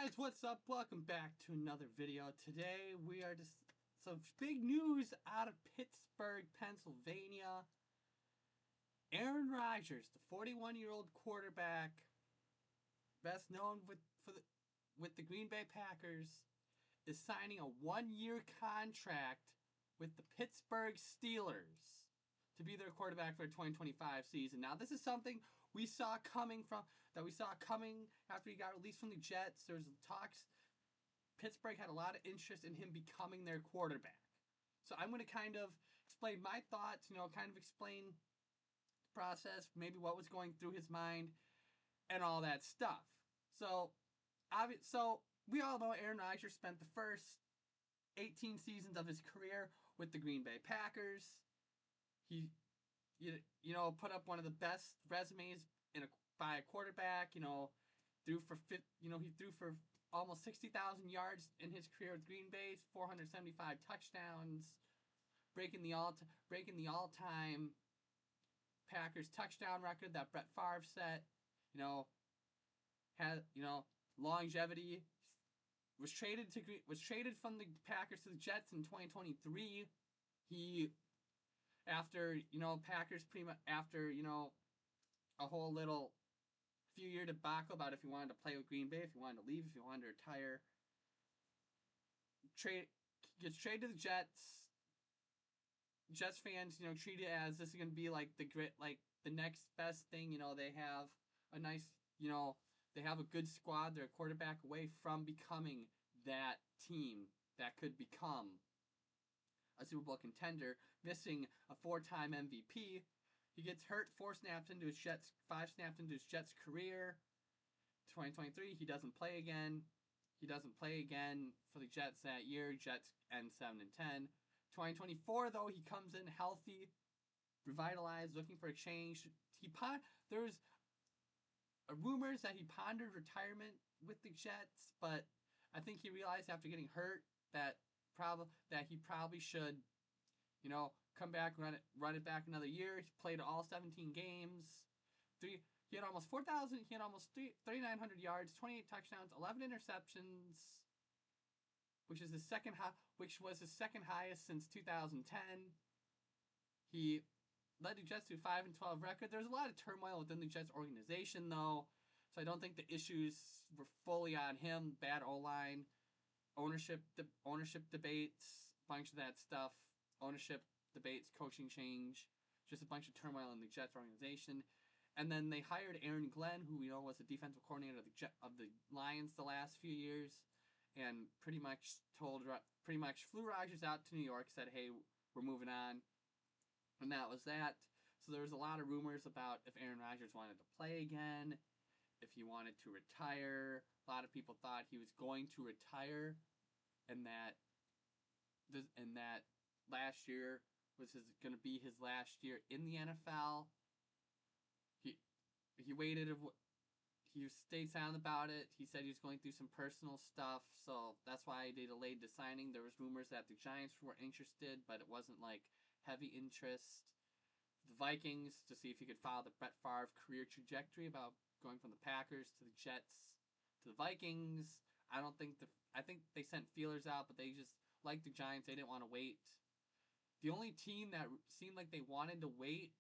Guys, what's up? Welcome back to another video. Today we are just some big news out of Pittsburgh, Pennsylvania. Aaron Rodgers, the 41-year-old quarterback, best known with the Green Bay Packers, is signing a one-year contract with the Pittsburgh Steelers to be their quarterback for the 2025 season. Now, this is something we saw coming after he got released from the Jets. There's talks. Pittsburgh had a lot of interest in him becoming their quarterback. So I'm going to kind of explain my thoughts, kind of explain the process, maybe what was going through his mind, and all that stuff. So we all know Aaron Rodgers spent the first 18 seasons of his career with the Green Bay Packers. He, put up one of the best resumes by a quarterback. He threw for almost 60,000 yards in his career with Green Bay, 475 touchdowns, breaking the all-time Packers touchdown record that Brett Favre set. Had longevity. Was traded from the Packers to the Jets in 2023. Packers after a whole little few-year debacle about if he wanted to play with Green Bay, if he wanted to leave, if he wanted to retire. Gets traded to the Jets. Jets fans, treat it as this is gonna be like the next best thing. They have a nice, they have a good squad. They're a quarterback away from becoming that team that could become a Super Bowl contender, missing a 4-time MVP. He gets hurt 5 snaps into his Jets career. 2023, he doesn't play again. For the Jets that year. Jets end 7-10. 2024, though, he comes in healthy, revitalized, looking for a change. There's rumors that he pondered retirement with the Jets, but I think he realized after getting hurt that he probably should, come back, run it back another year. He played all 17 games. He had almost 3,900 yards, 28 touchdowns, 11 interceptions, which was his second highest since 2010. He led the Jets to a 5-12 record. There's a lot of turmoil within the Jets organization, though, so I don't think the issues were fully on him. Bad O-line, ownership debates, bunch of that stuff. Ownership debates, coaching change, just a bunch of turmoil in the Jets organization. And then they hired Aaron Glenn, who was the defensive coordinator of the Lions the last few years, and pretty much flew Rodgers out to New York, said, "Hey, we're moving on." And that was that. So there was a lot of rumors about if Aaron Rodgers wanted to play again, if he wanted to retire. A lot of people thought he was going to retire, and that last year was going to be his last year in the NFL. He waited. He stayed silent about it. He said he was going through some personal stuff, so that's why they delayed the signing. There was rumors that the Giants were interested, but it wasn't like heavy interest. The Vikings, to see if he could follow the Brett Favre career trajectory about going from the Packers to the Jets to the Vikings. I think they sent feelers out, but they just, like the Giants, they didn't want to wait. The only team that seemed like they wanted to wait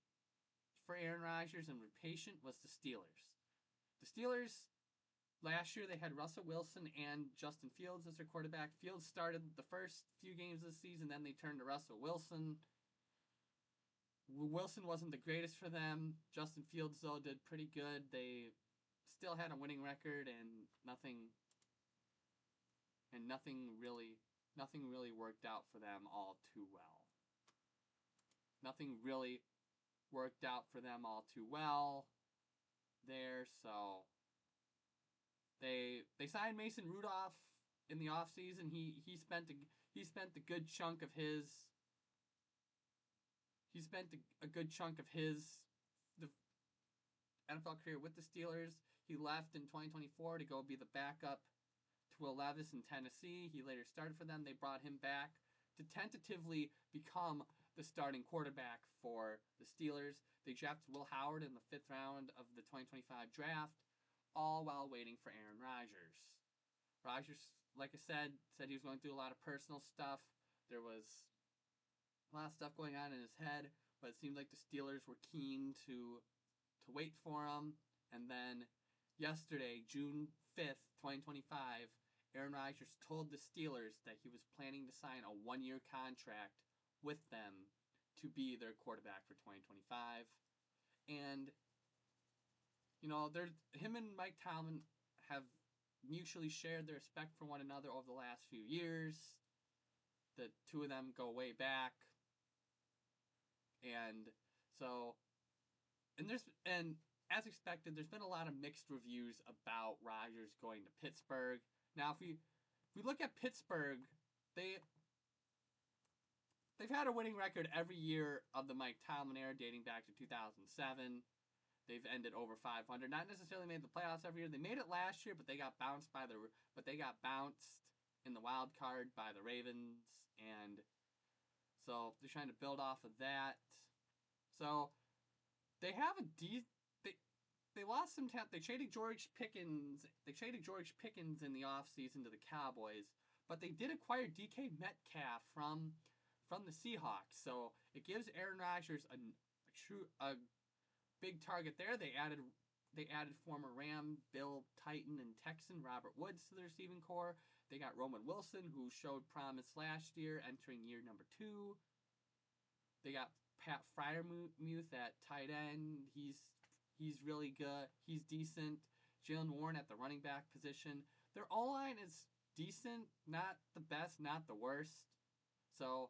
for Aaron Rodgers and were patient was the Steelers. The Steelers, last year they had Russell Wilson and Justin Fields as their quarterback. Fields started the first few games of the season, then they turned to Russell Wilson. Wilson wasn't the greatest for them. Justin Fields, though, did pretty good. They still had a winning record, and nothing really worked out for them all too well. Nothing really worked out for them all too well there, so they signed Mason Rudolph in the offseason. He spent a good chunk of his the NFL career with the Steelers. He left in 2024 to go be the backup to Will Levis in Tennessee. He later started for them. They brought him back to tentatively become the starting quarterback for the Steelers. They drafted Will Howard in the 5th round of the 2025 draft, all while waiting for Aaron Rodgers. Rodgers, like I said he was going through a lot of personal stuff. There was a lot of stuff going on in his head, but it seemed like the Steelers were keen to wait for him. And then yesterday, June 5th, 2025, Aaron Rodgers told the Steelers that he was planning to sign a 1-year contract with them to be their quarterback for 2025. And there's him and Mike Tomlin have mutually shared their respect for one another over the last few years. The two of them go way back, and so and as expected, there's been a lot of mixed reviews about Rodgers going to Pittsburgh. Now, if we look at Pittsburgh, they've had a winning record every year of the Mike Tomlin era, dating back to 2007. They've ended over 500. Not necessarily made the playoffs every year. They made it last year, but they got bounced in the wild card by the Ravens, and so they're trying to build off of that. So they have they lost some talent. They traded George Pickens. They traded George Pickens in the offseason to the Cowboys, but they did acquire DK Metcalf from the Seahawks. So it gives Aaron Rodgers a big target there. They added former Ram, Bill Titan, and Texan Robert Woods to the receiving core. They got Roman Wilson, who showed promise last year, entering year number 2. They got Pat Freiermuth at tight end. He's really good. He's decent. Jalen Warren at the running back position. Their O-line is decent, not the best, not the worst. So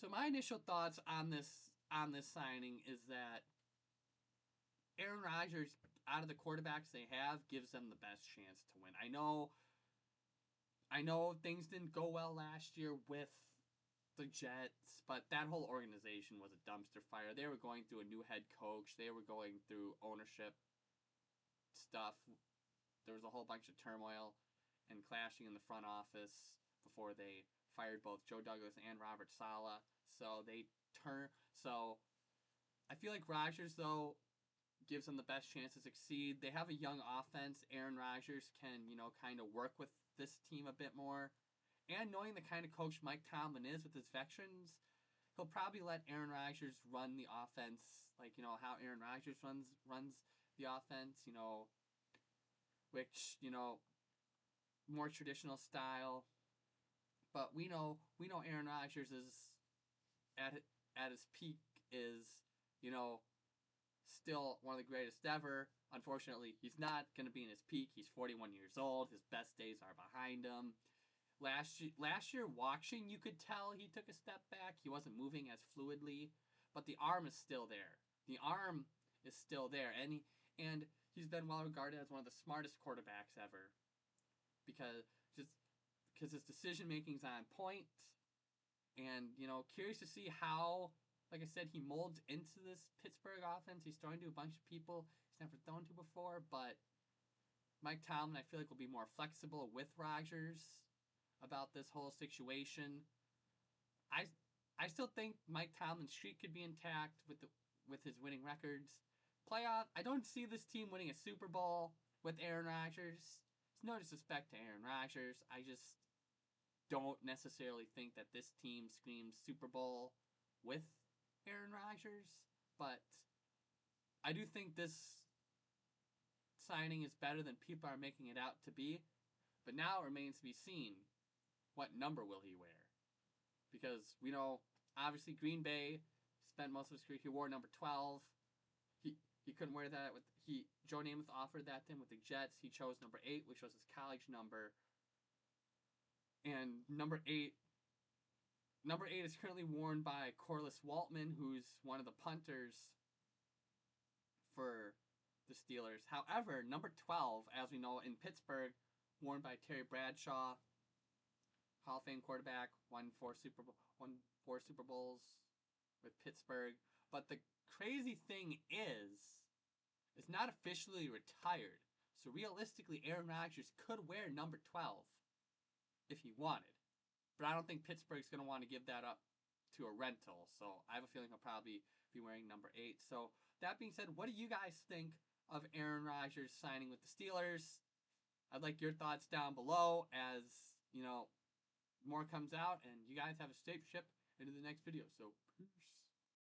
my initial thoughts on this signing is that Aaron Rodgers, out of the quarterbacks they have, gives them the best chance to win. I know things didn't go well last year with the Jets, but that whole organization was a dumpster fire. They were going through a new head coach. They were going through ownership stuff. There was a whole bunch of turmoil and clashing in the front office before they fired both Joe Douglas and Robert Saleh. So I feel like Rodgers, though, gives them the best chance to succeed. They have a young offense. Aaron Rodgers can, kind of work with this team a bit more. And knowing the kind of coach Mike Tomlin is with his veterans, he'll probably let Aaron Rodgers run the offense, like, how Aaron Rodgers runs the offense, which, more traditional style. But we know Aaron Rodgers is at his peak is, still one of the greatest ever. Unfortunately, he's not going to be in his peak. He's 41 years old. His best days are behind him. Last year, watching, you could tell he took a step back. He wasn't moving as fluidly, but the arm is still there. The arm is still there, and he's been well regarded as one of the smartest quarterbacks ever, because his decision making's on point, and curious to see how, like I said, he molds into this Pittsburgh offense. He's throwing to a bunch of people he's never thrown to before, but Mike Tomlin, I feel like, will be more flexible with Rodgers about this whole situation. I still think Mike Tomlin's streak could be intact with his winning records. Playoff, I don't see this team winning a Super Bowl with Aaron Rodgers. It's no disrespect to Aaron Rodgers. I just don't necessarily think that this team screams Super Bowl with Aaron Rodgers. But I do think this signing is better than people are making it out to be. But now it remains to be seen, what number will he wear? Because we know, obviously, Green Bay spent most of his career. He wore number 12. He couldn't wear that Joe Namath offered that to him with the Jets. He chose number 8, which was his college number. And number 8 is currently worn by Corliss Waltman, who's one of the punters for the Steelers. However, number 12, as we know, in Pittsburgh, worn by Terry Bradshaw, Hall of Fame quarterback, won 4 Super Bowls with Pittsburgh. But the crazy thing is not officially retired. So realistically, Aaron Rodgers could wear number 12 if he wanted. But I don't think Pittsburgh's going to want to give that up to a rental. So I have a feeling he'll probably be wearing number 8. So that being said, what do you guys think of Aaron Rodgers signing with the Steelers. I'd like your thoughts down below as, more comes out, and you guys have a safe ship into the next video. So, peace.